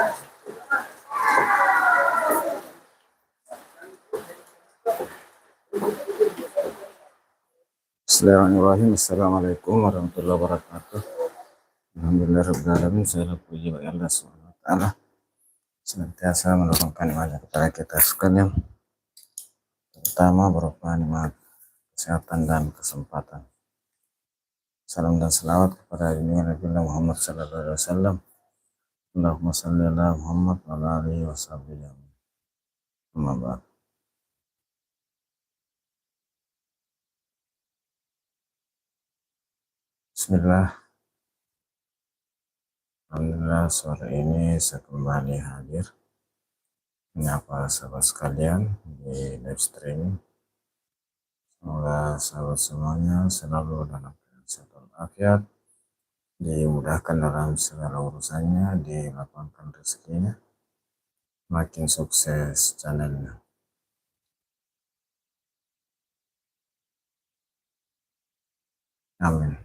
Bismillahirrahmanirrahim. Assalamualaikum warahmatullahi wabarakatuh. Alhamdulillahirrahmanirrahim. Segala puji bagi Allah Subhanahu wa Ta'ala, senantiasa menurunkan ibadah kepada kita sekalian, terutama berupa nikmat kesehatan dan kesempatan. Salam dan selawat kepada Nabi Muhammad sallallahu alaihi wasallam. Allahumma shalli ala Muhammad wa ala alihi washabihi. Amma ba'd. Bismillah. Alhamdulillah, sore ini saya kembali hadir menyapa sahabat sekalian di live streaming. Semoga sahabat semuanya selalu dalam sehat walafiat, dimudahkan dalam segala urusannya, dilapangkan rezekinya, makin sukses channelnya. Amin.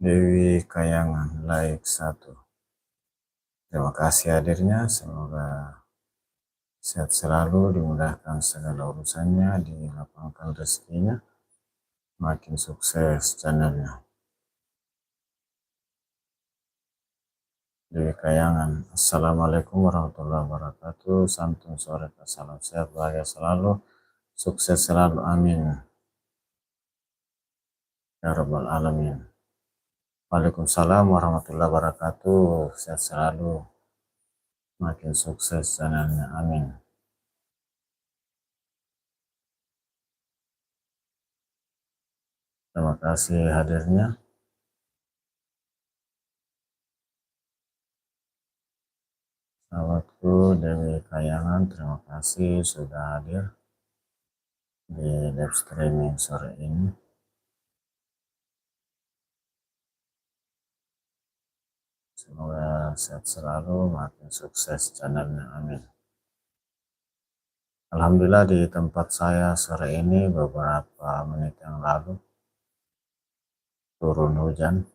Dewi Kayangan, like 1. Terima kasih hadirnya, semoga sehat selalu, dimudahkan segala urusannya, dilapangkan rezekinya, makin sukses channelnya. Dewi Kayangan, Assalamualaikum warahmatullahi wabarakatuh. Santun sore, salam sehat, bahagia selalu, sukses selalu, amin ya rabbal alamin. Waalaikumsalam warahmatullahi wabarakatuh. Sehat selalu, makin sukses channelnya, amin. Terima kasih hadirnya. Sahabatku Dewi Kayangan, terima kasih sudah hadir di live streaming sore ini. Semoga sehat selalu, makin sukses channelnya, amin. Alhamdulillah, di tempat saya sore ini beberapa menit yang lalu turun hujan,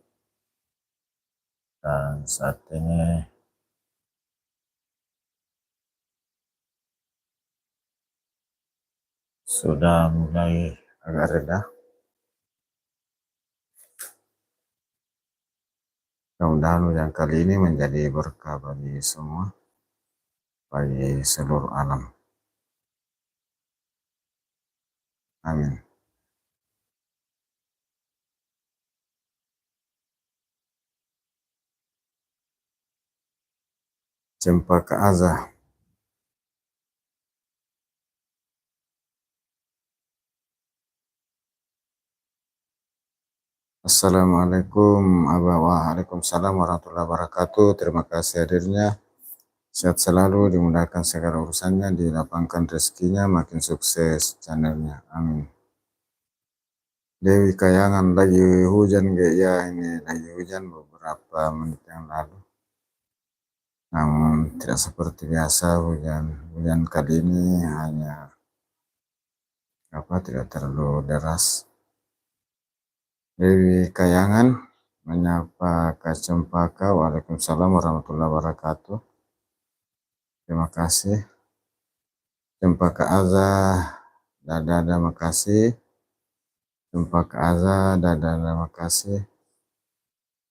dan saat ini sudah mulai agak reda. Mudah-mudahan hujan kali ini menjadi berkah bagi semua, bagi seluruh alam, amin. Cempaka Azah, Assalamualaikum, waalaikumsalam warahmatullahi wabarakatuh. Terima kasih hadirnya. Sehat selalu, dimudahkan segala urusannya, dilapangkan rezekinya, makin sukses channelnya, amin. Dewi Kayangan, lagi hujan gak? Ya, ini lagi hujan beberapa menit yang lalu. Namun tidak seperti biasa, hujan kali ini hanya tidak terlalu deras. Dewi Kayangan menyapa Kak Cempaka. Waalaikumsalam warahmatullahi wabarakatuh. Terima kasih. Cempaka Azah, dada makasih. Cempaka Azah, dada makasih.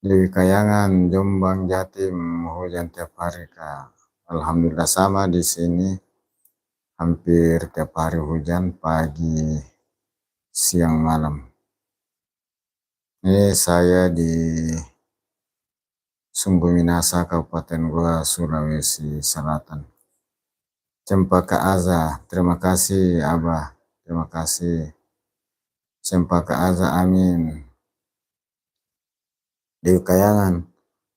Dewi Kayangan, Jombang, Jatim, hujan tiap hari, Kak. Alhamdulillah sama di sini. Hampir tiap hari hujan, pagi, siang, malam. Ini saya di Sumbu Minasa, Kabupaten Goa, Sulawesi Selatan. Cempaka Azah, terima kasih Abah, terima kasih. Cempaka Azah, amin. Dewi Kayangan,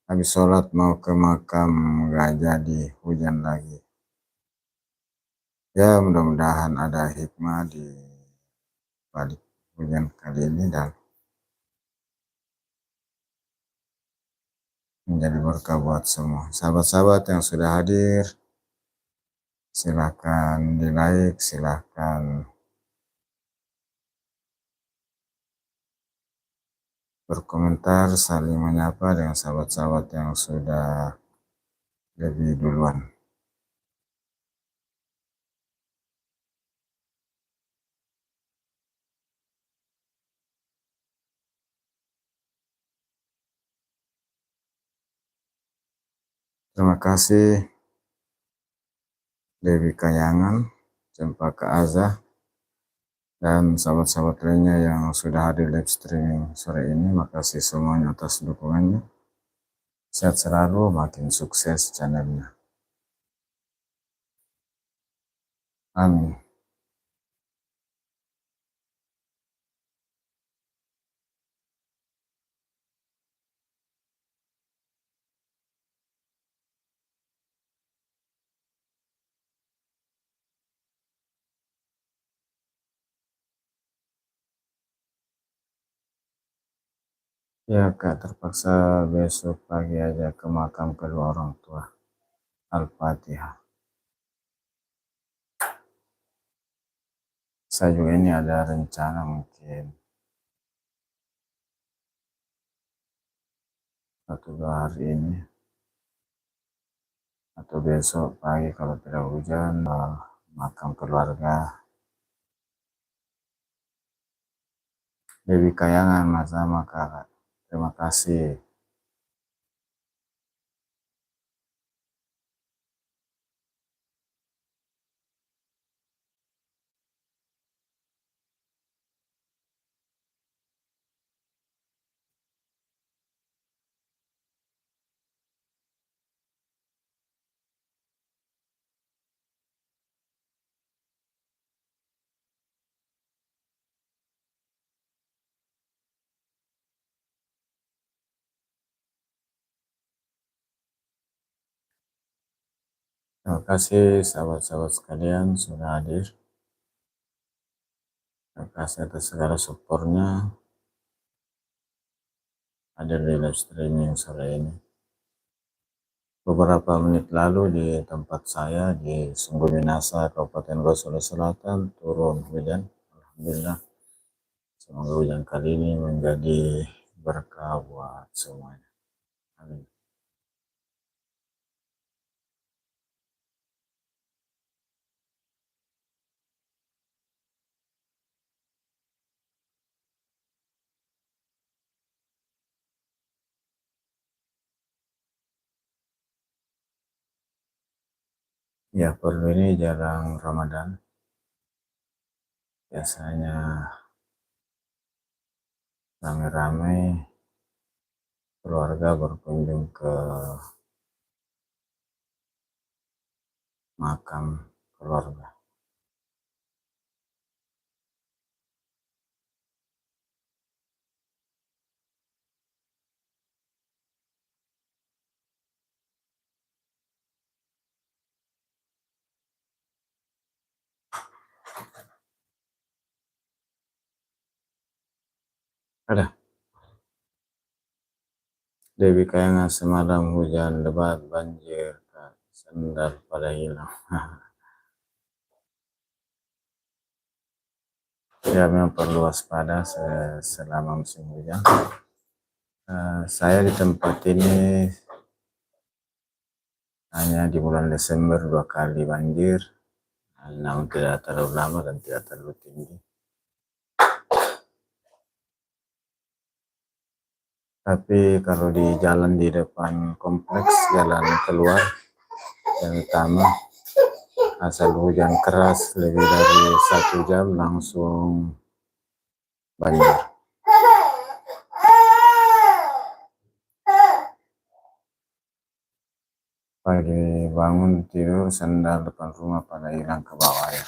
habis sholat mau ke makam, gak jadi, hujan lagi. Ya, mudah-mudahan ada hikmah di balik hujan kali ini dan menjadi berkah buat semua. Sahabat-sahabat yang sudah hadir, silakan di like, silakan berkomentar, saling menyapa dengan sahabat-sahabat yang sudah lebih duluan. Terima kasih Dewi Kayangan, Cempaka Azah, dan sahabat-sahabat lainnya yang sudah hadir live streaming sore ini. Makasih semuanya atas dukungannya. Sehat selalu, makin sukses channelnya. Amin. Ya Kak, terpaksa besok pagi aja ke makam kedua orang tua. Al-Fatihah. Saya juga ini ada rencana mungkin 1-2 hari ini atau besok pagi kalau tidak hujan makam keluarga Dewi Kayangan. Mas sama Kak. Terima kasih. Terima kasih sahabat-sahabat sekalian sudah hadir. Terima kasih atas segala supportnya hadir di live streaming sore ini. Beberapa menit lalu di tempat saya di Sungguh Minasa, Kabupaten Gosolo Selatan turun hujan. Alhamdulillah. Semoga hujan kali ini menjadi berkah buat semuanya. Amin. Ya, perlu ini jarang Ramadan. Biasanya rame-rame keluarga berkunjung ke makam keluarga. Ada Dewi Kayangan semalam hujan lebat banjir, sandal pada hilang. Ya memang perlu waspada selama musim hujan. Saya di tempat ini hanya di bulan Desember 2 kali banjir, namun tidak terlalu lama dan tidak terlalu tinggi. Tapi kalau di jalan di depan kompleks, jalan keluar yang utama, asal hujan keras lebih dari 1 jam langsung banjir. Pagi bangun tidur sandal depan rumah pada hilang ke bawah ya.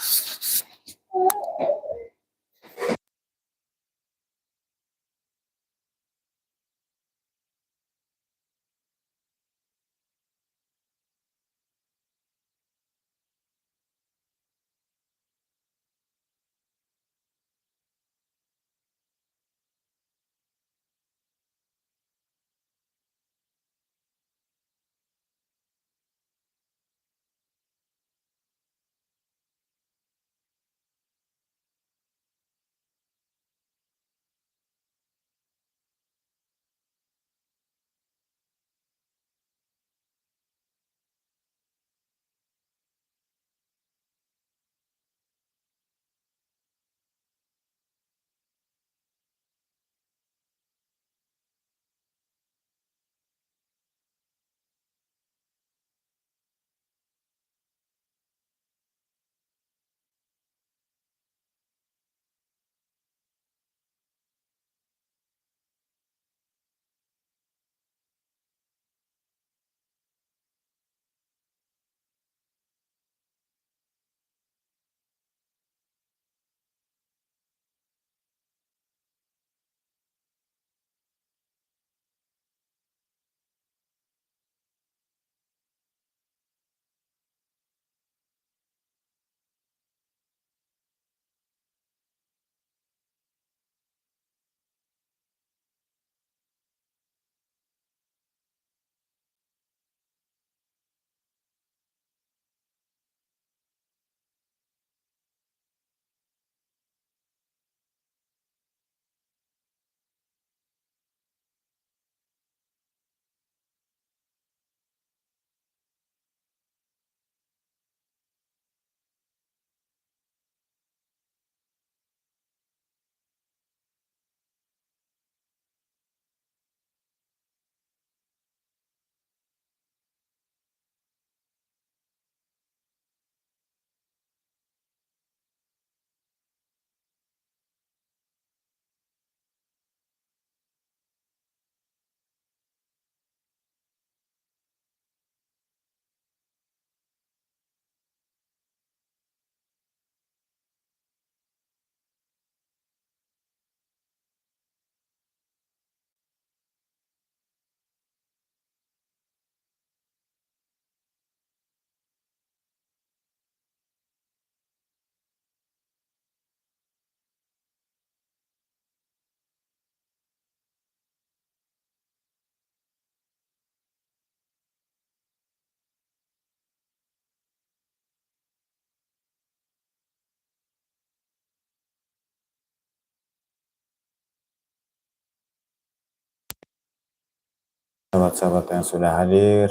sahabat-sahabat yang sudah hadir,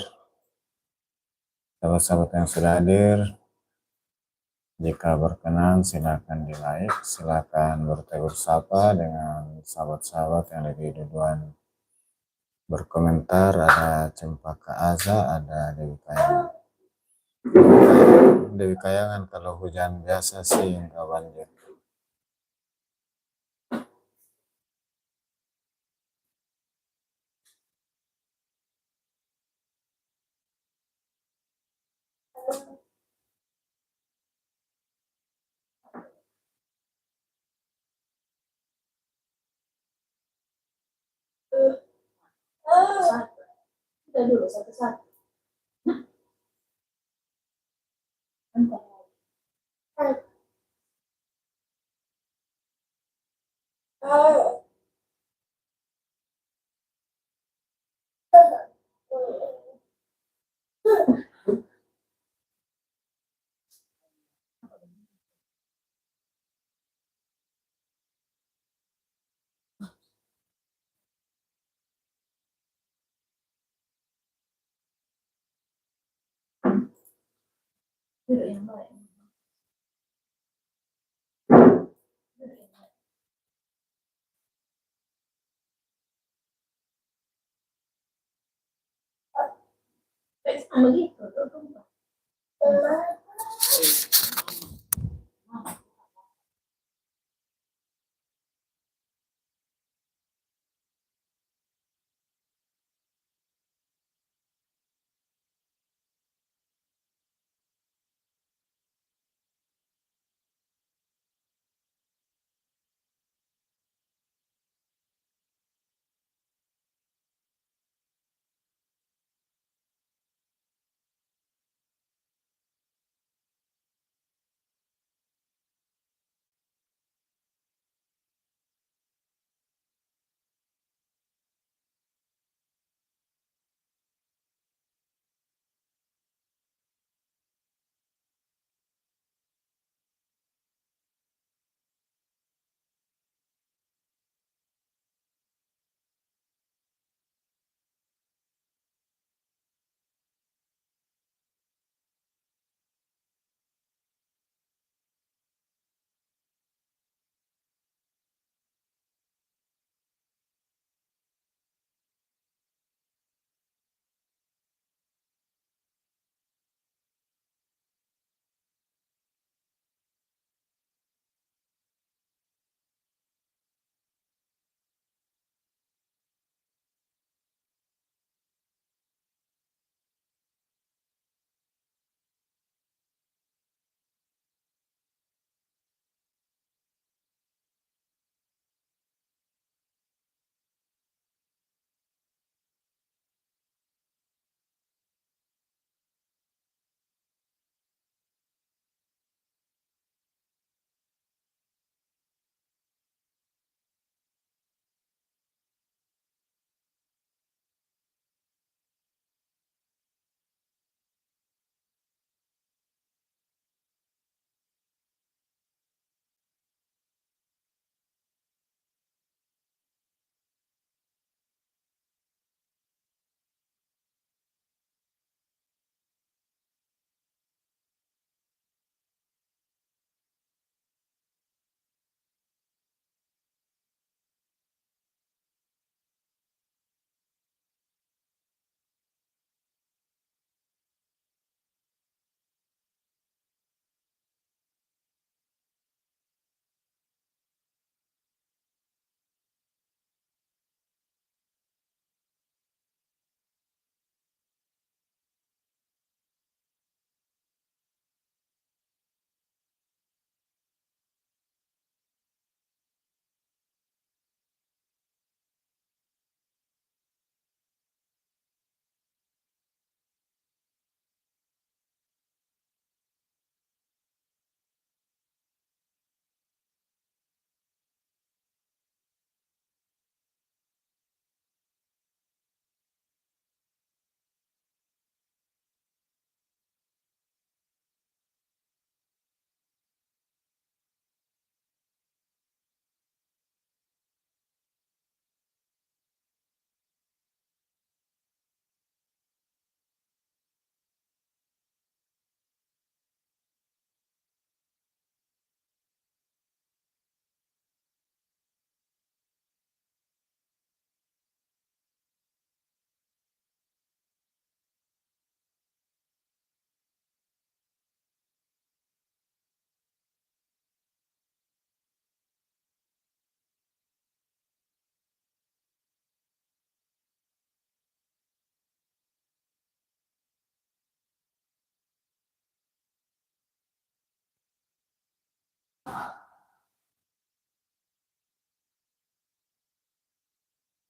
sahabat-sahabat yang sudah hadir, jika berkenan silakan di like, silakan bertegur sapa dengan sahabat-sahabat yang lagi duluan berkomentar. Ada Cempaka Aza, ada Dewi Kayangan. Dewi Kayangan, kalau hujan biasa sih nggak banjir. Kita dulu satu-satu. Duduk yang baik. Begitu, tuh.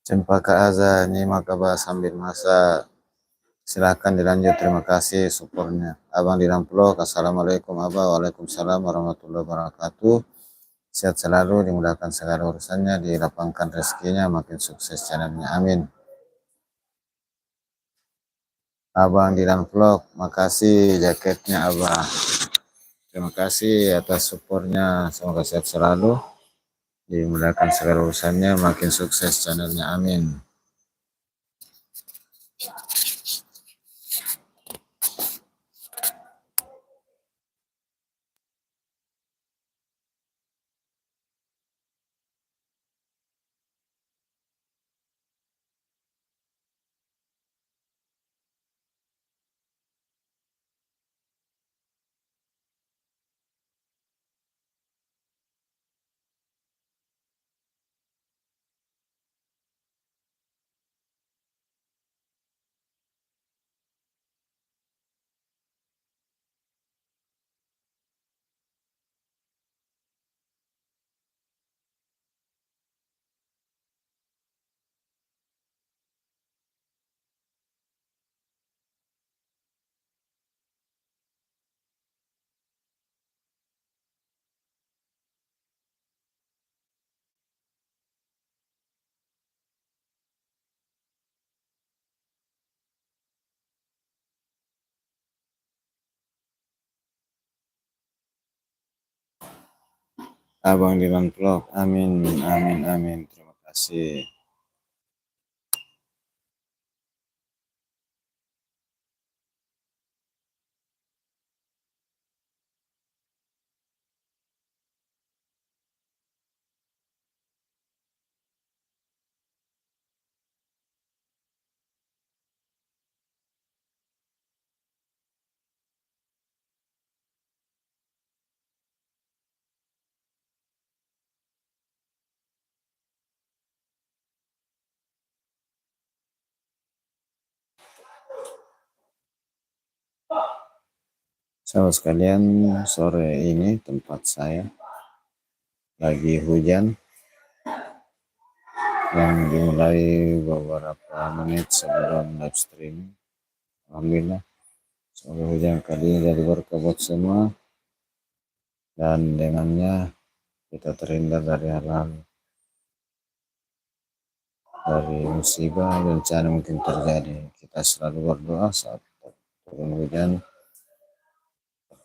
Cempaka Aza nyimak Abah sambil masak. Silahkan dilanjut, terima kasih supportnya. Abang di dalam vlog, assalamualaikum Abah, waalaikumsalam warahmatullahi wabarakatuh. Sehat selalu, dimudahkan segala urusannya, dilapangkan rezekinya, makin sukses channelnya, amin. Abang di dalam vlog, makasih jaketnya Abah. Terima kasih atas supportnya, semoga sehat selalu, dimudahkan segala urusannya, makin sukses channelnya, amin. Abang di dalam vlog, amin, amin, amin, terima kasih. Sahabat sekalian, sore ini tempat saya lagi hujan yang dimulai beberapa menit sebelum live streaming. Alhamdulillah, semoga hujan kali ini jadi berkah buat semua, dan dengannya kita terhindar dari hal-hal, dari musibah bencana mungkin terjadi. Kita selalu berdoa saat turun hujan,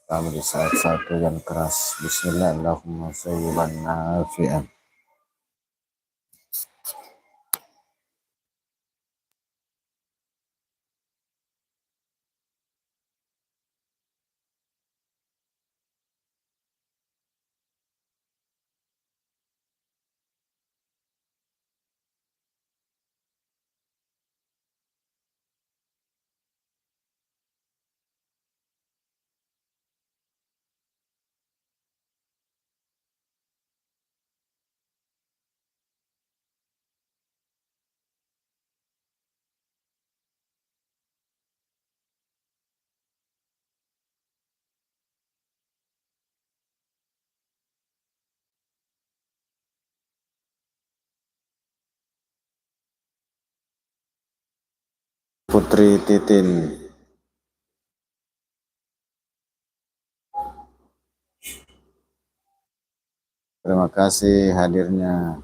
kami di saat-saat hujan keras. Bismillah, Allahumma sayyiban nafi'an. Putri Titin, terima kasih hadirnya.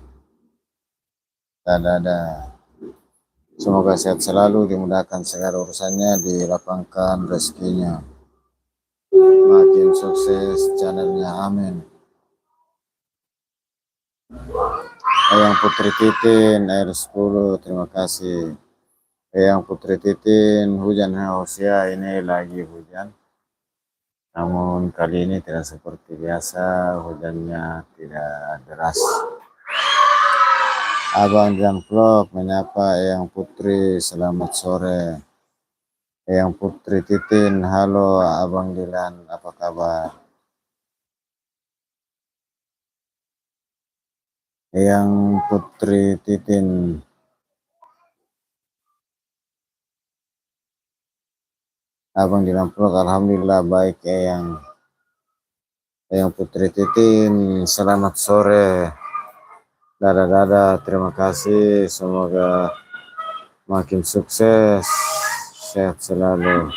Dada, semoga sehat selalu, dimudahkan segala urusannya, dilapangkan rezekinya, makin sukses channelnya, amin. Eyang Putri Titin air 10, terima kasih. Eyang Putri Titin, hujan Hausia, ini lagi hujan, namun kali ini tidak seperti biasa, hujannya tidak deras. Abang dan vlog menyapa Eyang Putri, selamat sore. Eyang Putri Titin, halo Abang Dilan, apa kabar? Eyang Putri Titin, Abang Dilan vlog, alhamdulillah baik Eyang. Eyang Putri Titin, selamat sore. Dadah, terima kasih. Semoga makin sukses, sehat selalu,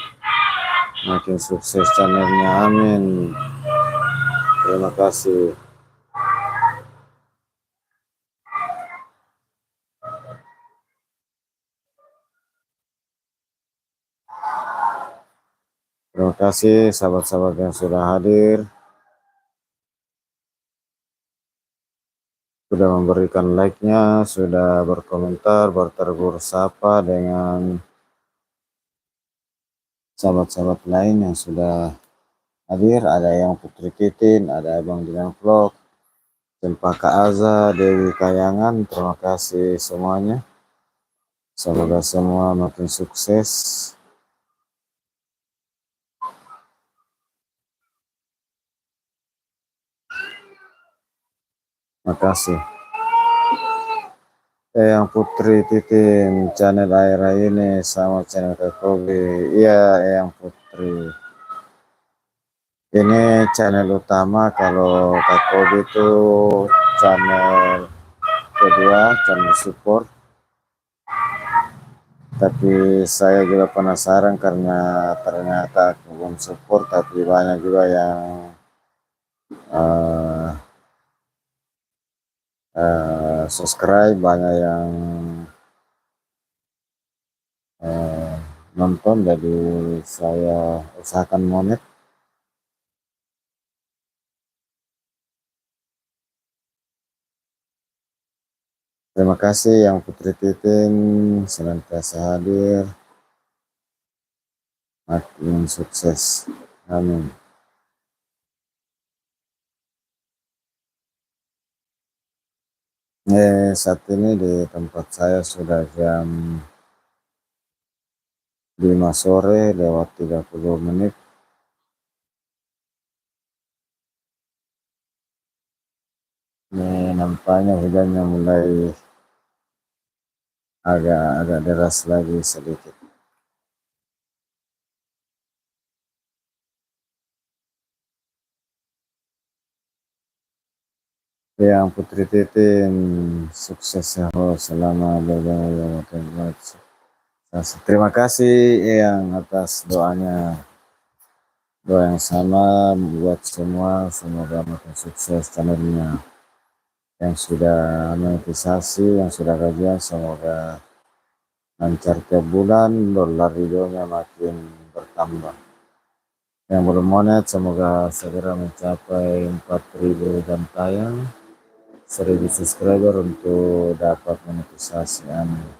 makin sukses channelnya. Amin. Terima kasih. Terima kasih sahabat-sahabat yang sudah hadir, sudah memberikan like-nya, sudah berkomentar, bertegur sapa dengan sahabat-sahabat lain yang sudah hadir. Ada yang Putri Titin, ada Abang Dilan Vlog, Cempaka Aza, Dewi Kayangan. Terima kasih semuanya. Semoga semua makin sukses. Makasih. Yang Putri Titin, channel Aira ini sama channel Kak Kobi. Iya, yang Putri. Ini channel utama, kalau Kak Kobi itu channel kedua, channel support. Tapi saya juga penasaran karena ternyata belum support, tapi banyak juga yang subscribe, banyak yang nonton, jadi saya usahakan monet. Terima kasih yang Putri Titin senantiasa hadir, makin sukses. Amin. Saat ini di tempat saya sudah jam 5 sore lewat 30 menit. Nampaknya hujannya mulai agak deras lagi sedikit. Yang Putri Titin sukses selama beberapa. Terima kasih yang atas doanya, doa yang sama buat semua. Semoga makin sukses channelnya. Yang sudah monetisasi, yang sudah gajian, semoga lancar tiap bulan, dolar videonya makin bertambah. Yang belum monet, semoga segera mencapai 4.000 jam tayang, 1.000 subscriber untuk dapat monetisasi. Amin.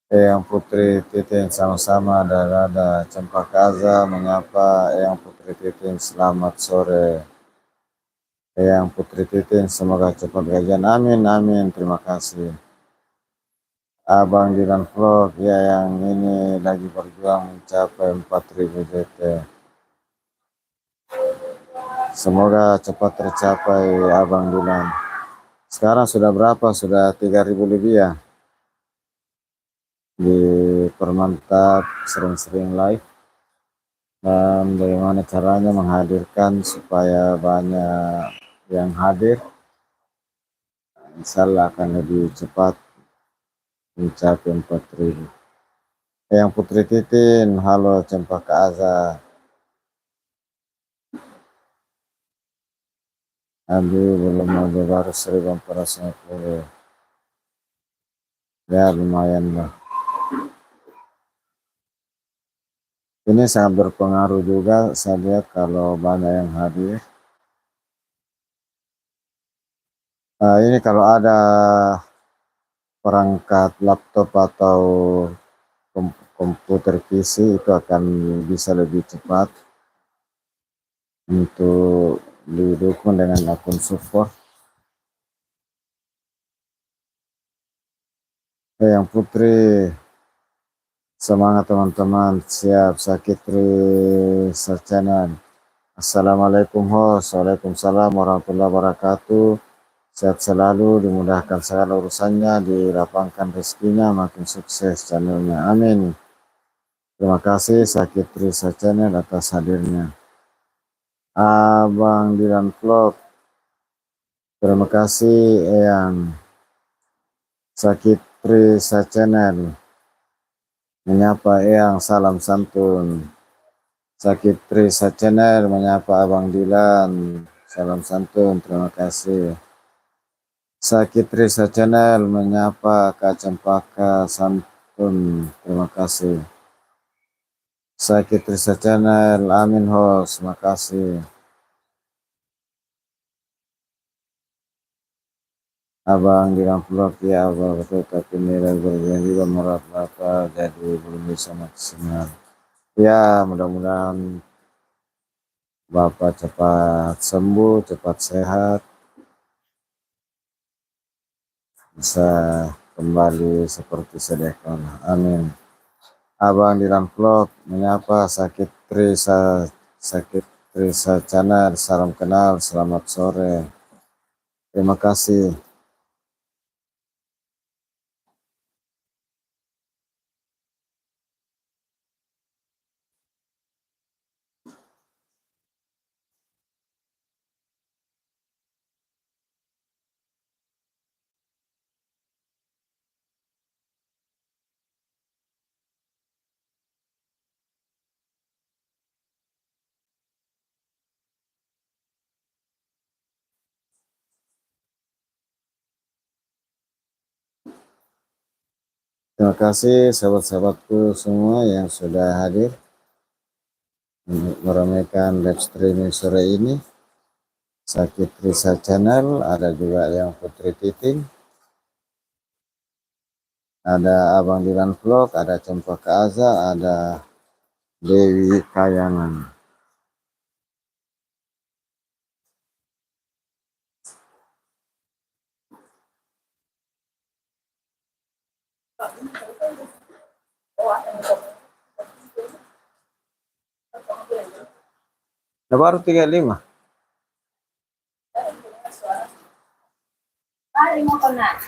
Yang Putri Titin sama-sama ada Cempaka Aza menyapa Yang Putri Titin, selamat sore. Yang Putri Titin semoga cepat gajian. Amin, amin. Terima kasih. Abang Dilan Vlog, ya, yang ini lagi berjuang mencapai 4.000 JT. Semoga cepat tercapai Abang Dilan. Sekarang sudah berapa? Sudah 3.000 lebih ya. Dipermantap sering-sering live. Dan bagaimana caranya menghadirkan supaya banyak yang hadir. Insya Allah akan lebih cepat mencapai 4.000. Yang Putri Titin, halo Cempaka Aza. Aduh, belum ada, baru 1.450. Ya lumayan lah. Ini sangat berpengaruh juga, saya lihat kalau banyak yang hadir. Ini kalau ada perangkat laptop atau komputer PC itu akan bisa lebih cepat untuk didukung dengan akun support. Yang Putri, semangat teman-teman, siap sakit Sarcanan. Assalamualaikum host. Waalaikumsalam warahmatullahi wabarakatuh. Sehat selalu, dimudahkan segala urusannya, dilapangkan rezekinya, makin sukses channelnya. Amin. Terima kasih Sakit Risa Channel atas hadirnya. Abang Dilan Vlog, terima kasih Eyang. Sakit Risa Channel menyapa Eyang, salam santun. Sakit Risa Channel menyapa Abang Dilan, salam santun, terima kasih. Sakit Risa Channel menyapa Kak Cempaka, santun, terima kasih. Sakit Risa Channel, Amin host, makasih. Abang Dilan Vlog, ya abang betul, tapi nilai berjanji memerat apa jadi belum bisa maksimal. Ya, mudah-mudahan Bapak cepat sembuh, cepat sehat, bisa kembali seperti sedia kala. Amin. Abang Dilan Vlog menyapa Sakit Trisa Channel, salam kenal, selamat sore. Terima kasih. Terima kasih sahabat-sahabatku semua yang sudah hadir untuk meramaikan live streaming sore ini. Sakit Risa Channel, ada juga yang Putri Titin, ada Abang Dilan Vlog, ada Cempaka Aza, ada Dewi Kayangan. Nah, baru 35. Hari mau kena.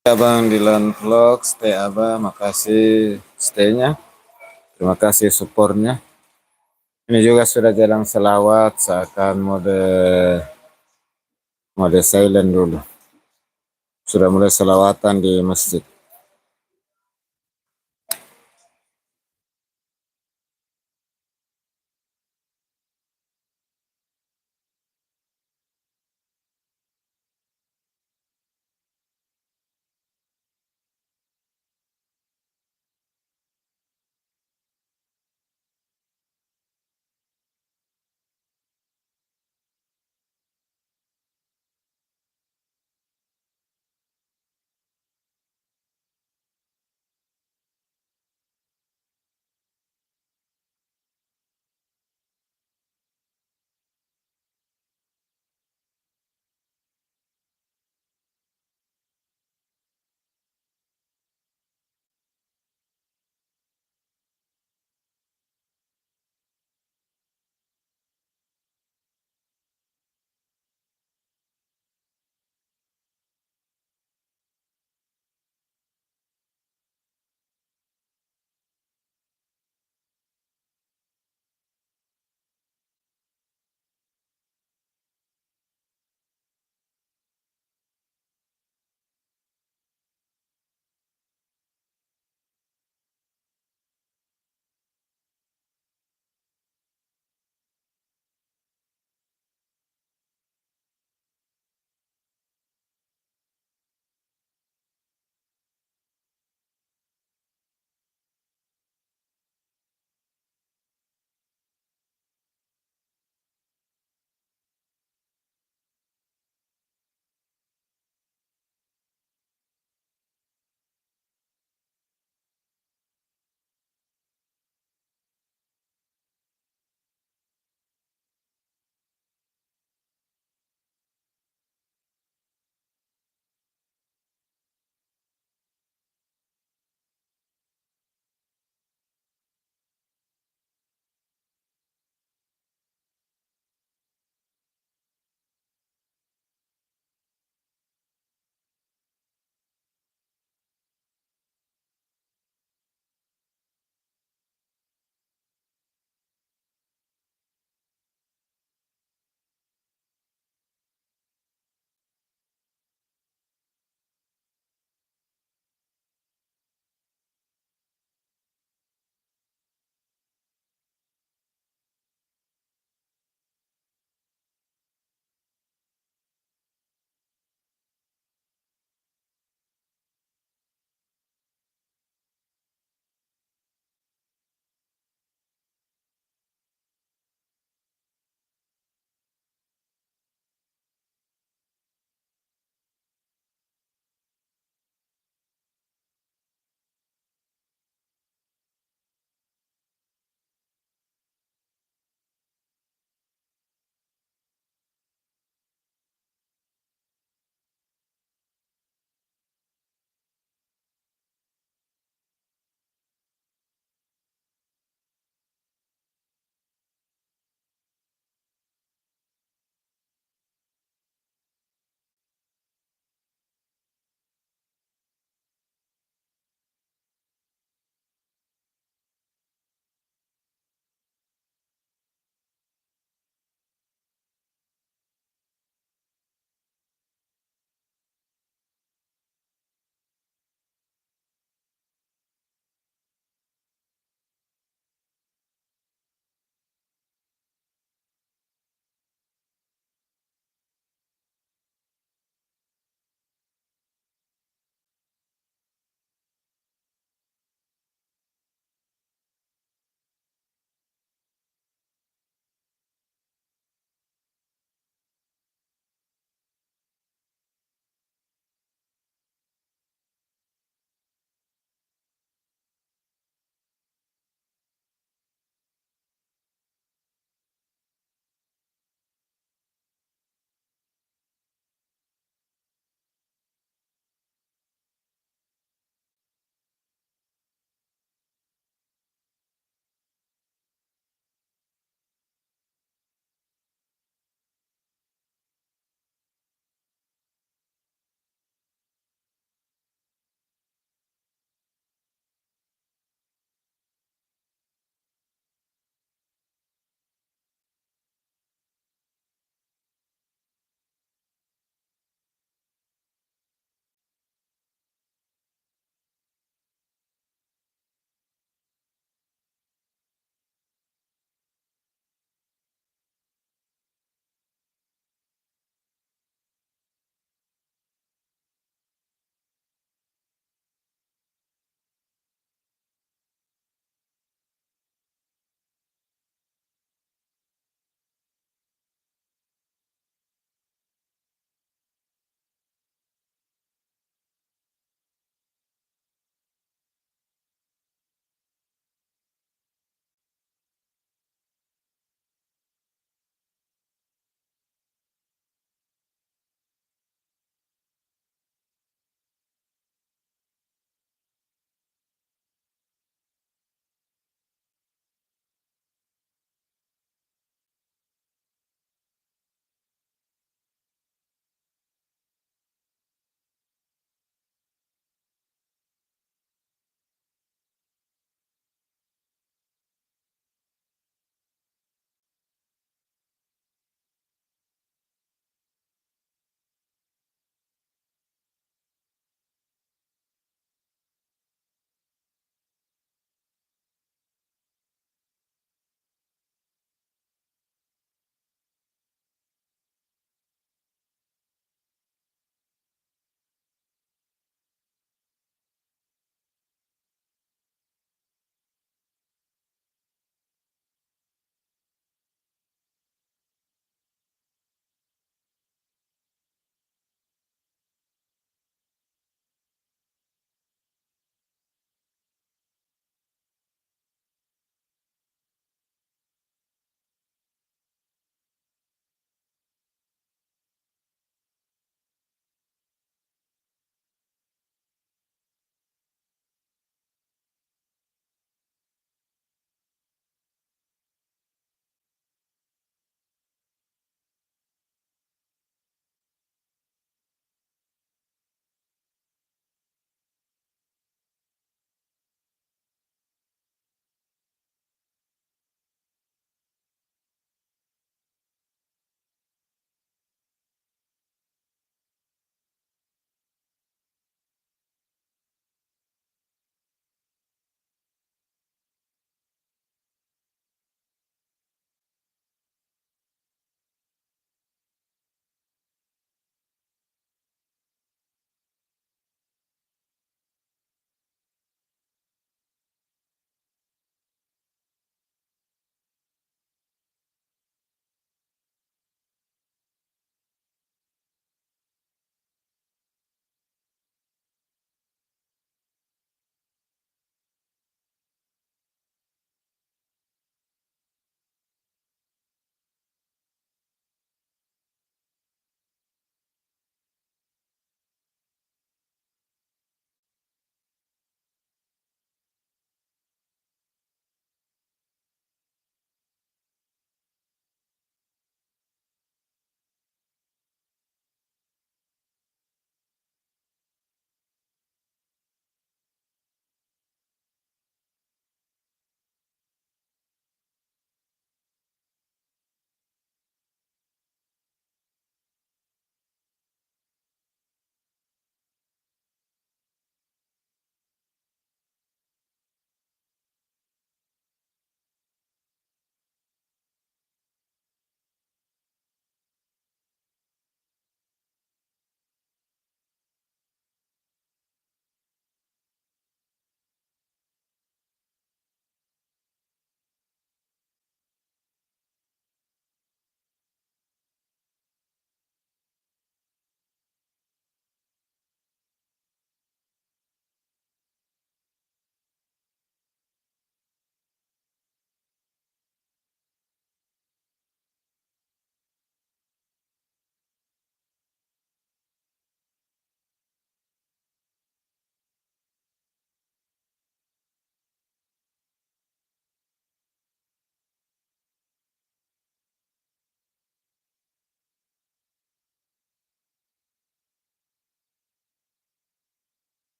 Abang Dilan Vlog, stay abang, makasih stay-nya, terima kasih supportnya. Ini juga sudah jalan selawat, seakan mode silent dulu. Sudah mulai selawatan di masjid.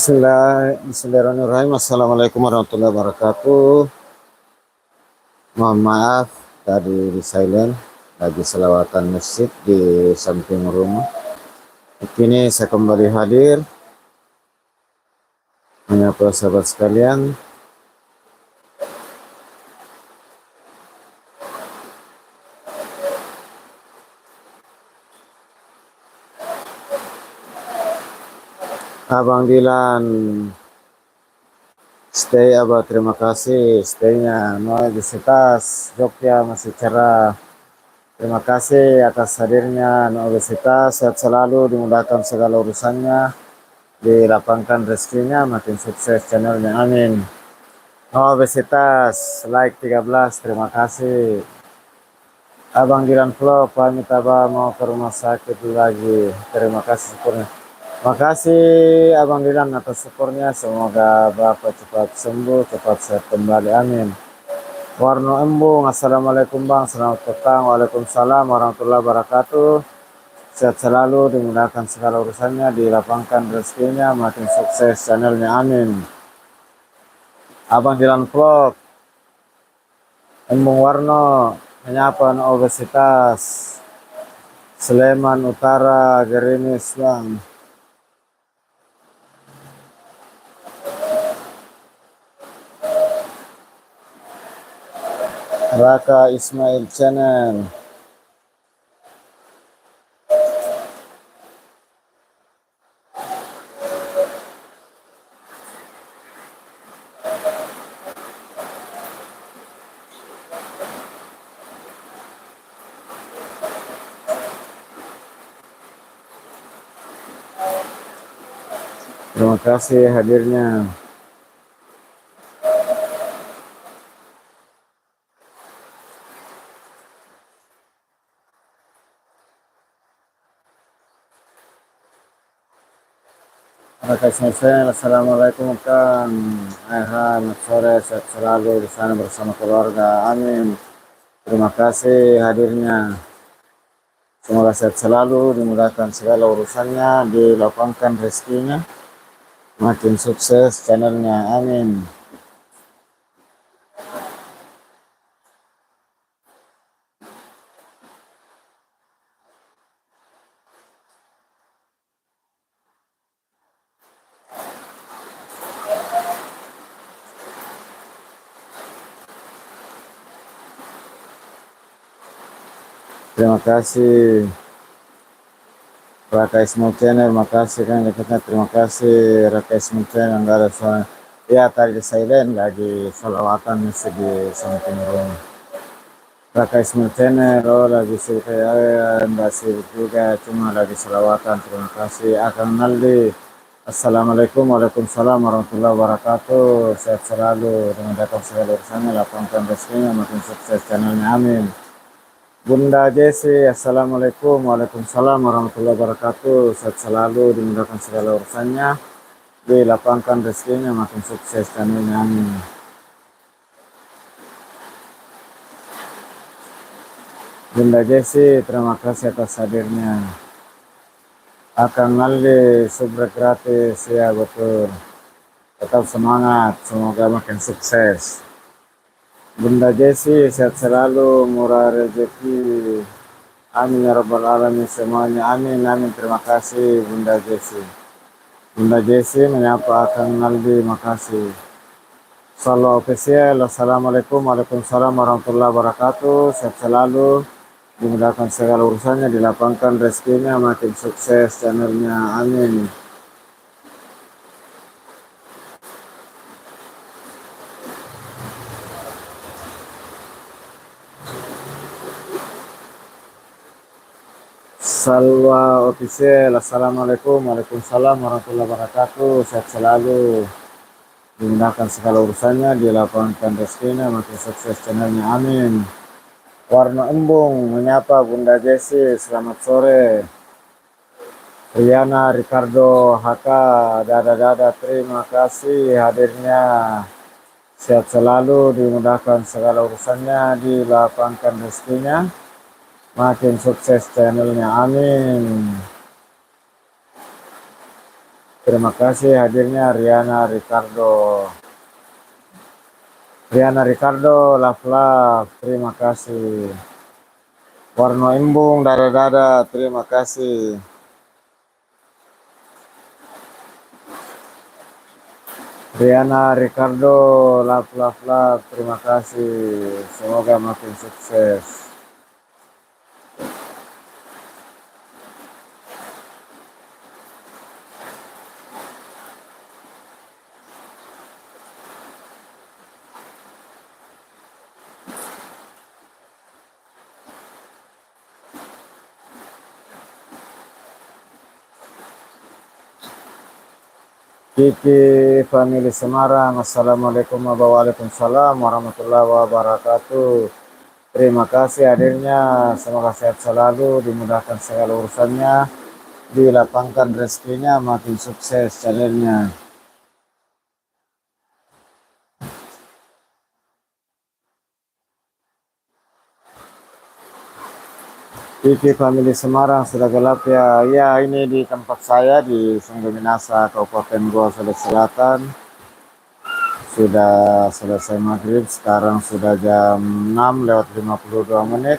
Bismillahirrahmanirrahim. Assalamualaikum warahmatullahi wabarakatuh. Mohon maaf tadi di silent, lagi selawatan masjid di samping rumah. Kini saya kembali hadir menyapa sahabat sekalian. Abang Dilan, stay Abah, terima kasih stay-nya. Obesitas Jogja masih cerah. Terima kasih atas hadirnya Obesitas, sehat selalu, dimudahkan segala urusannya, dilapangkan rezekinya, makin sukses channelnya, amin. Obesitas like 13, terima kasih. Abang Dilan Vlog pamit Abah, mau ke rumah sakit lagi, terima kasih syukurnya. Makasih Abang Dilan atas syukurnya, semoga Bapak cepat sembuh, cepat sehat kembali, amin. Warno Embung, assalamualaikum Bang, selamat petang. Waalaikumsalam warahmatullahi wabarakatuh. Sehat selalu, dimudahkan segala urusannya, dilapangkan rezekinya, makin sukses channelnya, amin. Abang Dilan Vlog, Embung Warno, menyapa obesitas, Sleman Utara, gerimis Bang. Raka Ismail Channel. Terima kasih hadirnya. Assalamualaikum Kang Selamat sore, sehat selalu di sana bersama keluarga, amin. Terima kasih hadirnya. Semoga sehat selalu, dimudahkan segala urusannya, dilapangkan rezekinya, makin sukses channelnya, amin. Terima kasih Raka Ismail Channel, makasih kan dekatnya, terima kasih Raka Ismail Channel, nggak ada suara. Ya tadi di silent, lagi salawatan masih di samping rumah. Raka Ismail Channel, oh lagi sibuk ya, mbak sibuk juga, cuma lagi salawatan, terima kasih. Akang Naldi, Assalamualaikum, waalaikumsalam warahmatullahi wabarakatuh. Sehat selalu, dengan datang segala urusannya, lapangkan rezekinya, makin sukses channelnya, amin. Bunda Jesse, Assalamualaikum, waalaikumsalam warahmatullahi wabarakatuh. Sehat selalu, dimudahkan segala urusannya, dilapangkan rezekinya, makin sukses channelnya, amin. Bunda Jesse, terima kasih atas hadirnya. Akan ngalih subrek gratis, ya betul. Tetap semangat, semoga makin sukses. Bunda Jesse, sehat selalu, murah rezeki, amin ya rabbal alamin semuanya, amin, amin. Terima kasih Bunda Jesse. Bunda Jesse menyapa Kang Naldi, makasih. Salam official, assalamualaikum, waalaikumsalam warahmatullahi wabarakatuh. Sehat selalu, dimudahkan segala urusannya, dilapangkan rezekinya, makin sukses channelnya, amin. Salwa official, assalamualaikum, waalaikumsalam warahmatullahi wabarakatuh. Sehat selalu, dimudahkan segala urusannya, dilapangkan rezekinya, makin sukses channelnya, amin. Warna Embung menyapa Bunda Jesse, selamat sore. Riana Ricardo HK, dada terima kasih hadirnya. Sehat selalu, dimudahkan segala urusannya, dilapangkan rezekinya, makin sukses channelnya, amin. Terima kasih hadirnya Riana Ricardo, Love Love, terima kasih. Warno Embung, Dada, terima kasih. Riana Ricardo, Love Love Love, terima kasih. Semoga makin sukses. Kiki Family Semarang, Assalamualaikum warahmatullahi wabarakatuh. Terima kasih hadirnya, semoga sehat selalu, dimudahkan segala urusannya, dilapangkan rezekinya, makin sukses channelnya. Kiki Family Semarang sudah gelap ya. Ya, ini di tempat saya di Sungguh Minasa, Kabupaten Goa, Sulawesi Selatan. Sudah selesai maghrib, sekarang sudah jam 6:52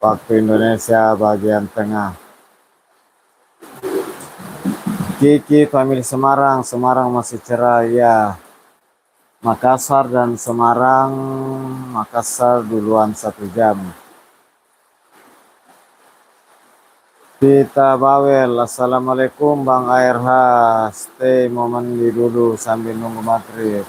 waktu Indonesia bagian tengah. Kiki Family Semarang, Semarang masih cerah ya. Makassar dan Semarang, Makassar duluan 1 jam. Kita Bawel, Assalamualaikum Bang ARH, stay mau mandi dulu sambil nunggu maghrib.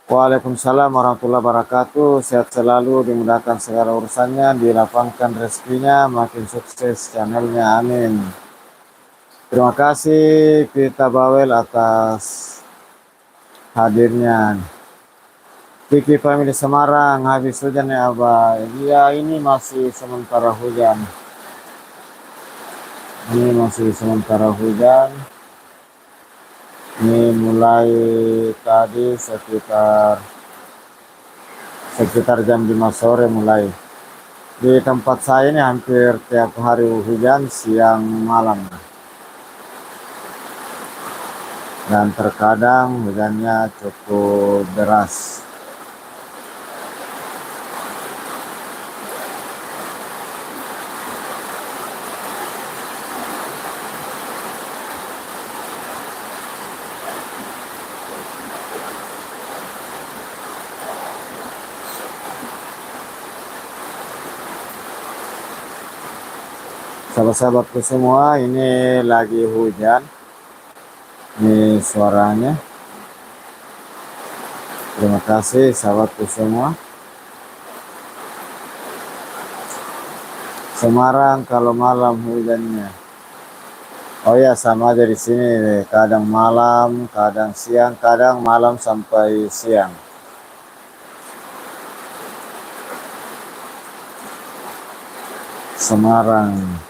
Waalaikumsalam warahmatullahi wabarakatuh, sehat selalu, dimudahkan segala urusannya, dilapangkan rezekinya, makin sukses channelnya, amin. Terima kasih Kita Bawel atas hadirnya. Kiki Family Semarang, habis hujan ya Abah? Ya, ini masih sementara hujan. Ini masih sementara hujan. Ini mulai tadi sekitar jam 5 sore mulai. Di tempat saya ini hampir tiap hari hujan, siang malam. Dan terkadang hujannya cukup deras. Sahabat-sahabatku semua, ini lagi hujan. Ini suaranya. Terima kasih sahabatku semua. Semarang kalau malam hujannya. Oh ya, sama aja di sini. Kadang malam, kadang siang, kadang malam sampai siang. Semarang.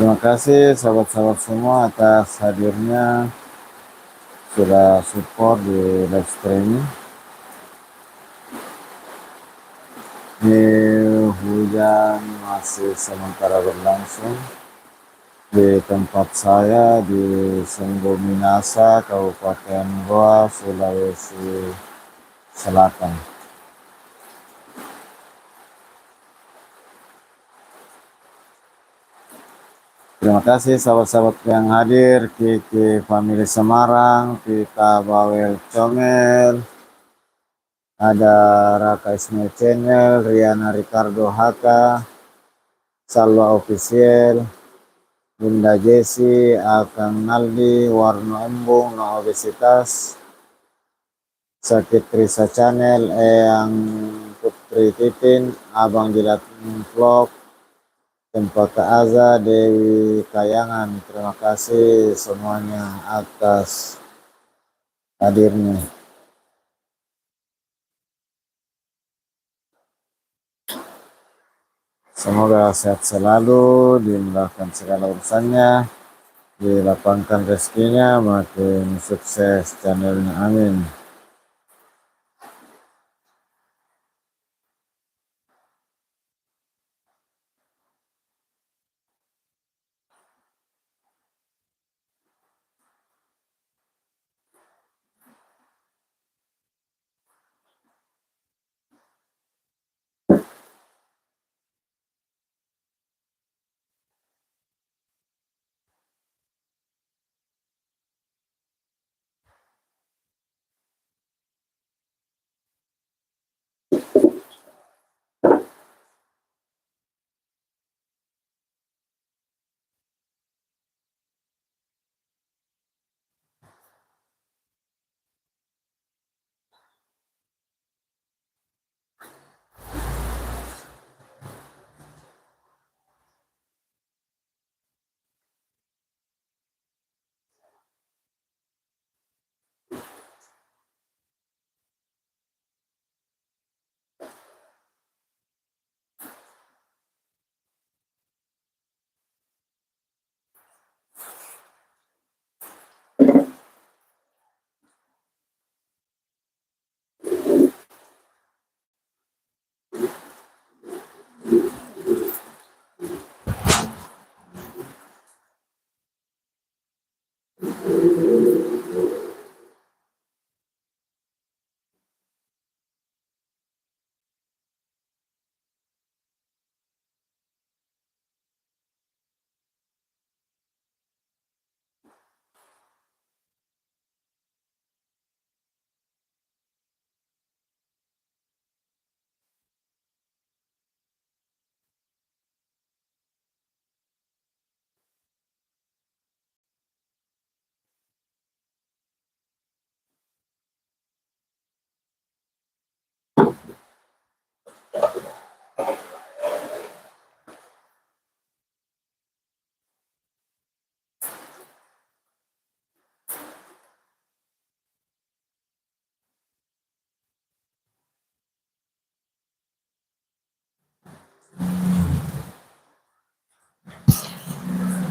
Terima kasih sahabat-sahabat semua atas hadirnya, sudah support di live streaming. Ini hujan masih sementara berlangsung di tempat saya di Sungguh Minasa, Kabupaten Goa, Sulawesi Selatan. Terima kasih sahabat-sahabat yang hadir, Kiki Family Semarang, Kita Bawel Comel, ada Raka Ismail Channel, Riana Ricardo HK, Salwa Official, Bunda Jesi, Akang Naldi, Warno Embung, No Obesitas, Sakit Risa Channel, Eyang Putri Titin, Abang Jilat Vlog, Cempaka Aza, Dewi Kayangan. Terima kasih semuanya atas hadirnya. Semoga sehat selalu, dimudahkan segala urusannya, dilapangkan rezekinya, makin sukses channelnya. Amin.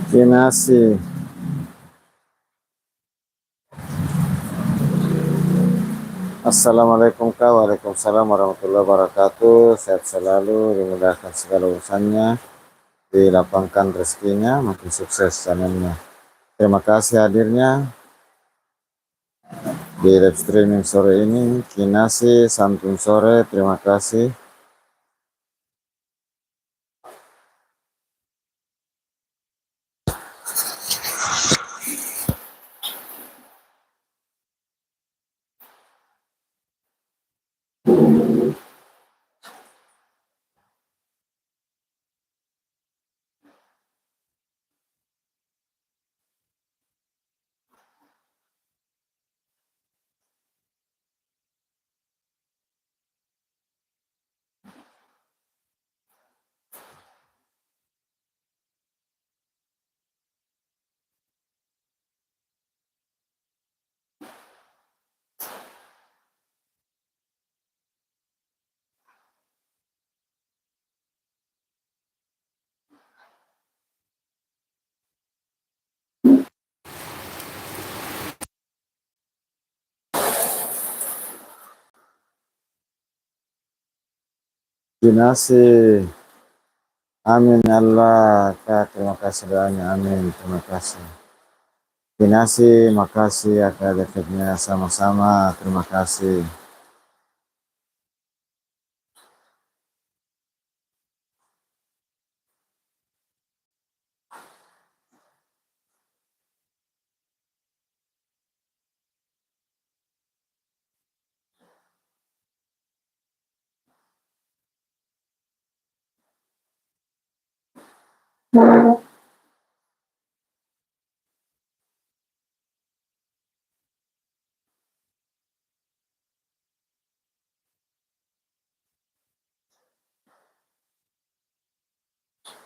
Kinasi. Assalamualaikum Kak, waalaikumsalam warahmatullahi wabarakatuh. Sehat selalu, dimudahkan segala urusannya, dilapangkan rezekinya, makin sukses channelnya. Terima kasih hadirnya di live streaming sore ini. Kinasi, santun sore, terima kasih. Kinasi, amin ya Allah. Kak, terima kasih doanya, amin, terima kasih. Kinasi, makasih ya Kak, dekatnya sama-sama, terima kasih.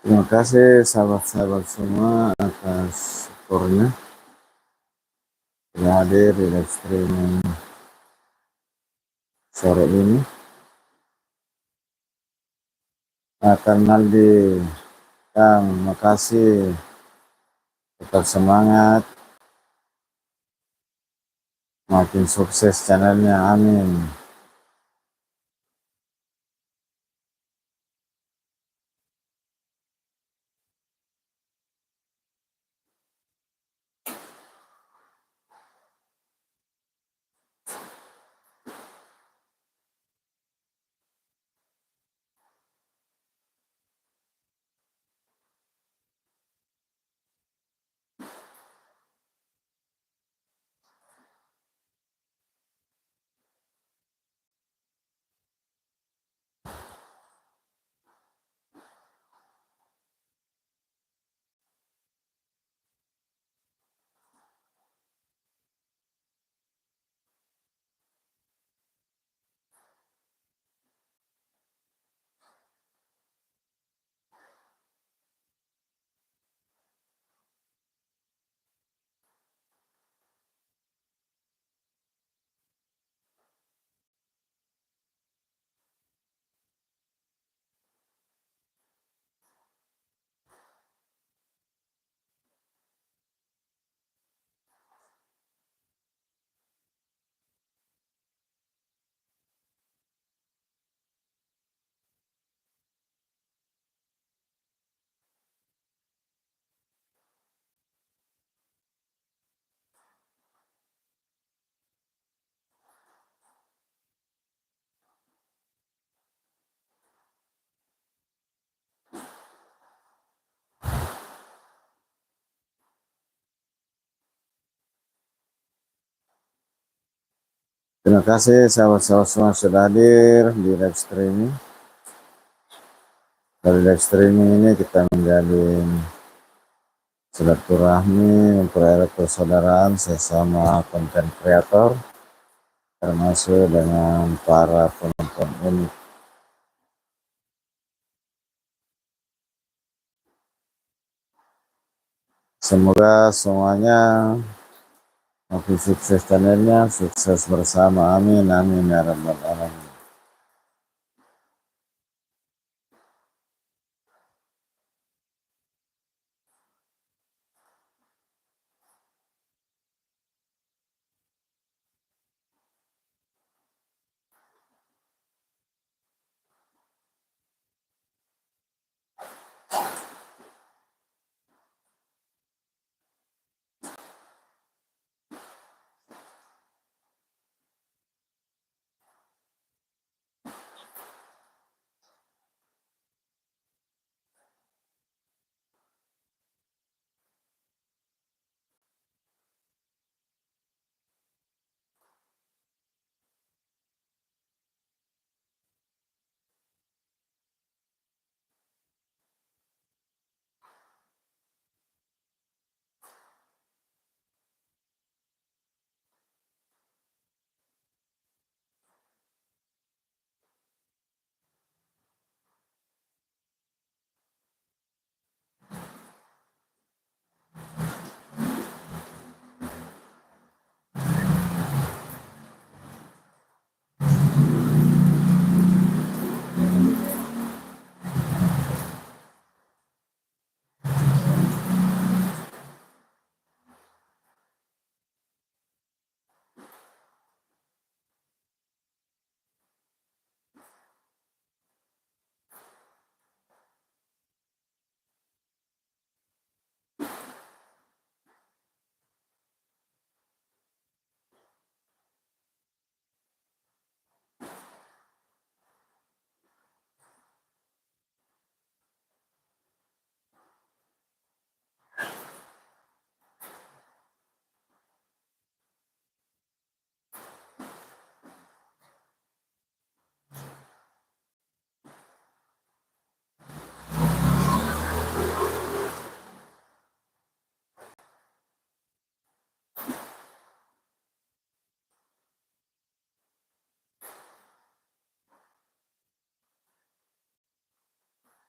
Terima kasih sahabat-sahabat semua atas supportnya yang hadir di live streaming sore ini. Akan Naldi, Kang, makasih, tetap semangat, makin sukses channelnya, amin. Terima kasih sahabat-sahabat semua sudah hadir di live streaming. Dari live streaming ini kita menjalin silaturahmi, mempererat persaudaraan sesama konten kreator, termasuk dengan para penonton ini. Semoga semuanya makin sukses channelnya, sukses bersama, amin, amin, ya rabbal alamin.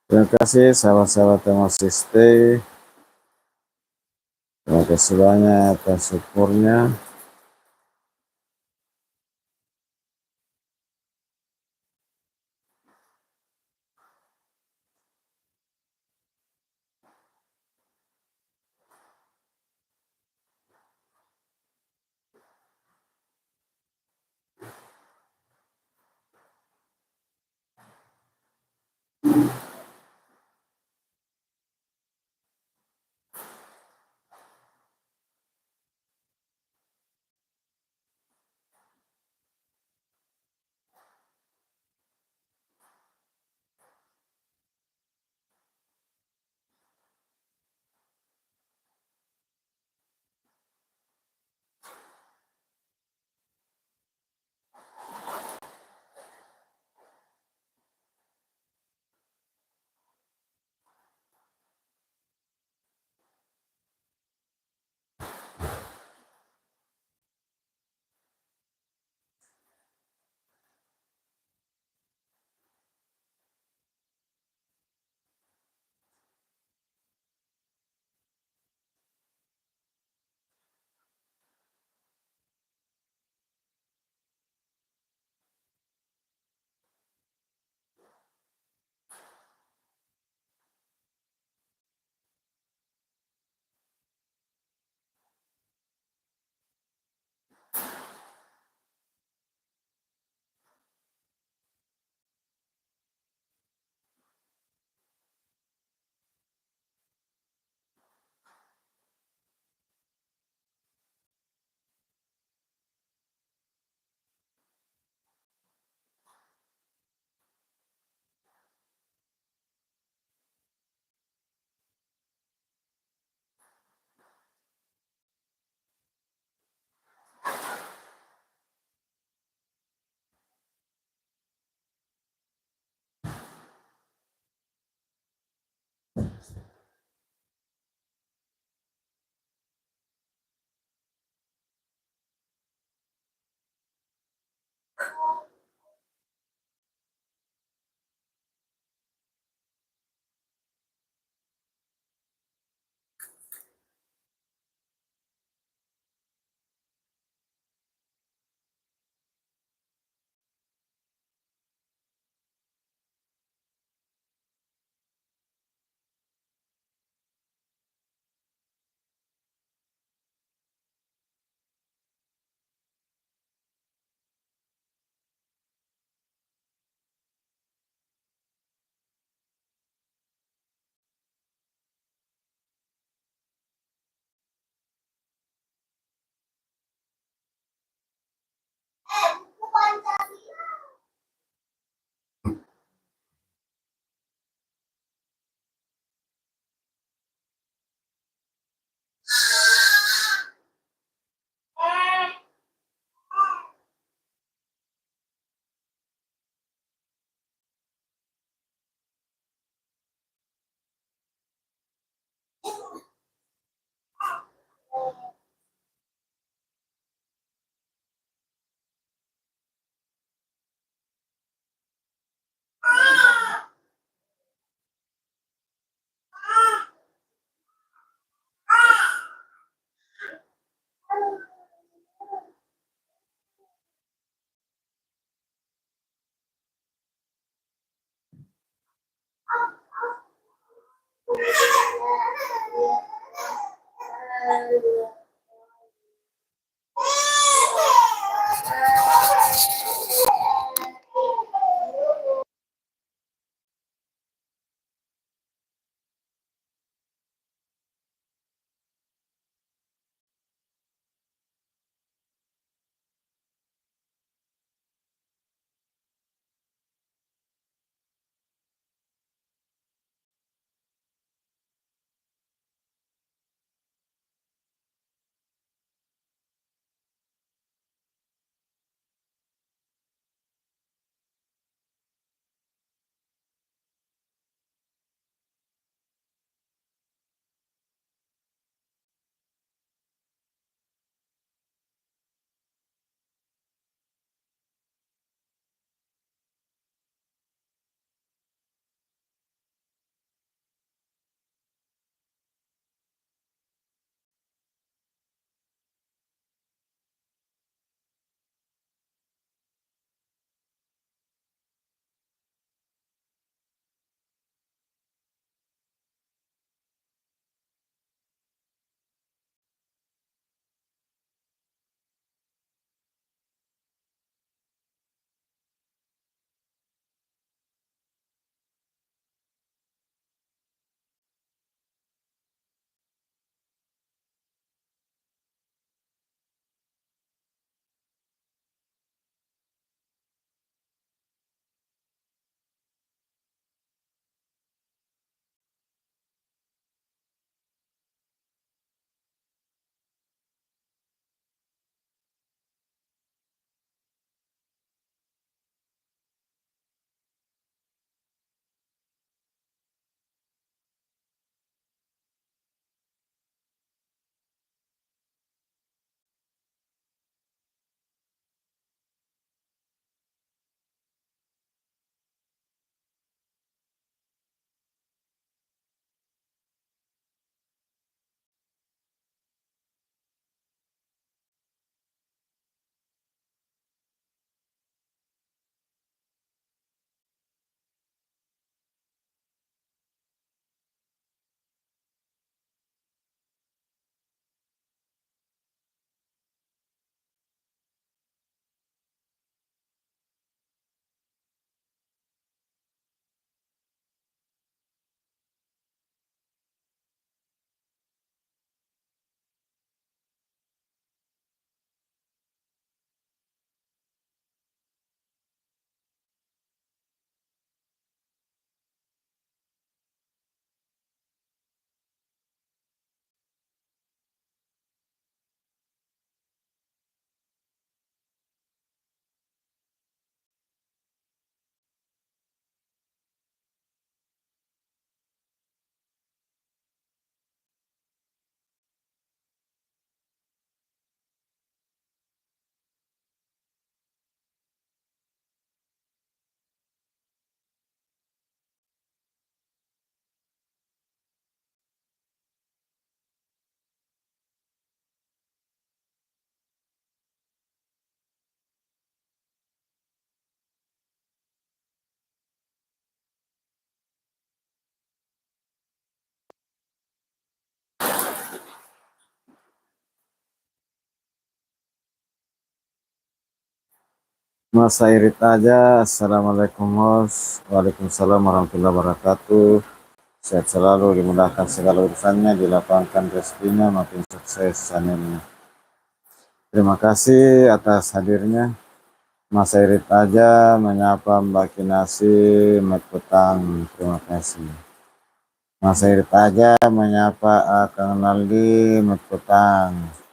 Terima kasih sahabat-sahabat yang masih stay. Terima kasih banyak atas support-nya. Mas Irit aja, Assalamualaikum Mas. Waalaikumsalam warahmatullahi wabarakatuh. Sehat selalu, dimudahkan segala urusannya, dilapangkan rezekinya, makin sukses channelnya. Terima kasih atas hadirnya. Mas Irit aja menyapa Mbak Kinasi, Mat Petang. Terima kasih. Mas Irit aja menyapa Kang Naldi, Mat Petang.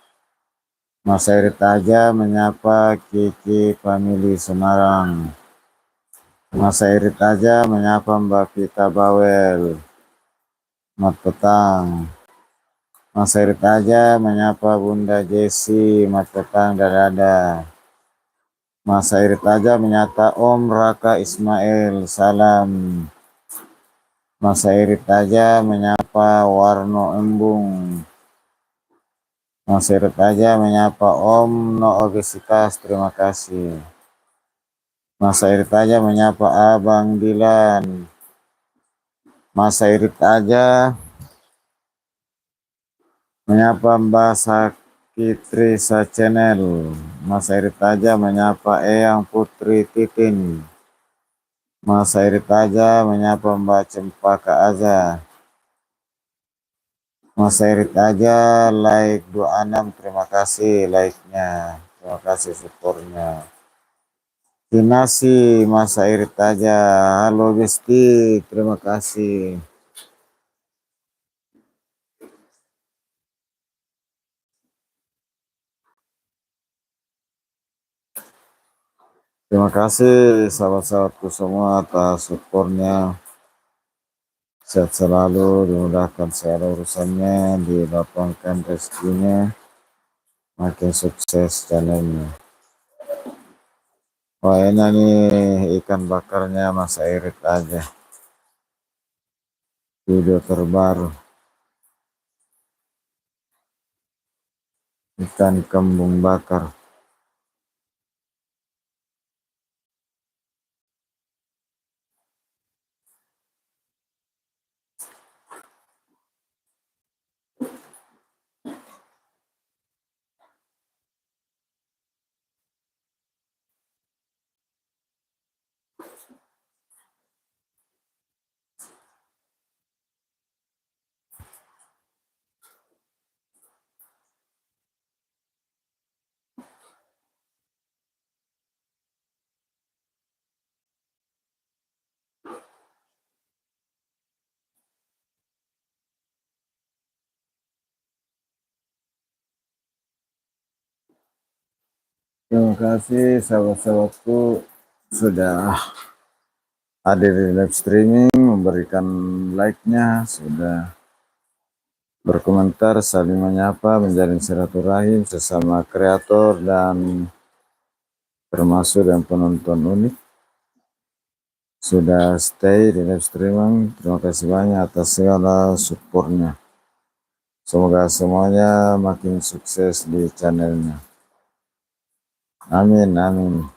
Mas Irit aja menyapa Kiki Family Semarang. Mas Irit aja menyapa Mbak Vita Bawel. Mat petang. Mas Irit aja menyapa Bunda Jesi. Mat petang dan ada. Mas Irit aja menyapa Om Raka Ismail. Salam. Mas Irit aja menyapa Warno Embung. Mas Irit aja menyapa Om No Obesitas. Terima kasih. Mas Irit aja menyapa Abang Dilan. Mas Irit aja menyapa Mbak Sakitrisa Channel. Mas Irit aja menyapa Eyang Putri Titin. Mas Irit aja menyapa Mbak Cempaka Aza. Mas Irit aja like 26. Terima kasih like-nya. Terima kasih supportnya. Kinasi Mas Irit aja. Halo Besti. Terima kasih. Terima kasih sahabat-sahabatku semua atas supportnya. Sehat selalu, dimudahkan segala urusannya, dilapangkan rezekinya, makin sukses channelnya. Wah enak nih ikan bakarnya Mas Irit aja. Video terbaru. Ikan kembung bakar. Terima kasih sahabat-sahabatku sudah hadir di live streaming, memberikan like-nya, sudah berkomentar, saling menyapa, menjalin silaturahim sesama kreator dan termasuk yang penonton unik. Sudah stay di live streaming, terima kasih banyak atas segala supportnya. Semoga semuanya makin sukses di channelnya. Amin, amin.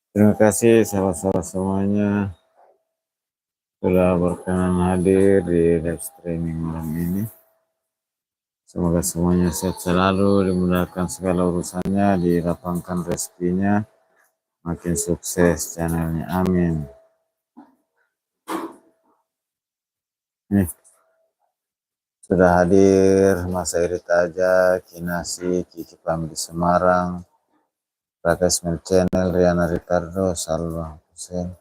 Terima kasih sahabat-sahabat semuanya telah berkenan hadir di live streaming malam ini. Semoga semuanya sehat selalu, dimudahkan segala urusannya, dilapangkan rezekinya, makin sukses channelnya. Amin. Nih, sudah hadir Mas Eri Taja, Kinasi, Kiki Pam di Semarang, Raka Ismail Channel, Riana Ricardo, Salwa Hussein,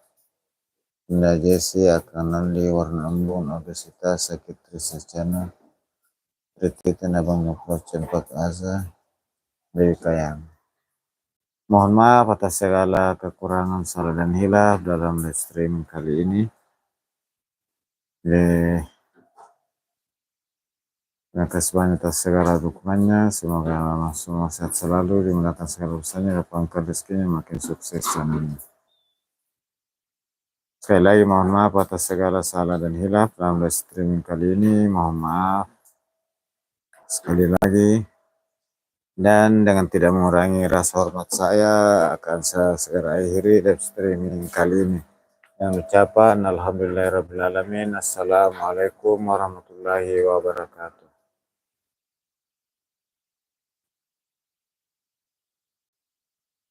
Indah Jesse, Akanandi, Warna Embun, Obesitas, Sakit Trisa Channel, Rititan Abang Nyokro, Cempak Aza, Dewi Kayang. Mohon maaf atas segala kekurangan, salah dan hilaf dalam live streaming kali ini. Terima kasih banyak atas segala dukungannya. Semoga semua sehat selalu, dimudahkan segala urusannya, lapangkan rezekinya, makin sukses channelnya. Sekali lagi mohon maaf atas segala salah dan hilaf dalam live streaming kali ini. Mohon maaf sekali lagi. Dan dengan tidak mengurangi rasa hormat saya, akan saya segera akhiri live streaming kali ini. Yang ucapan Alhamdulillahirrabbilalamin. Assalamualaikum warahmatullahi wabarakatuh.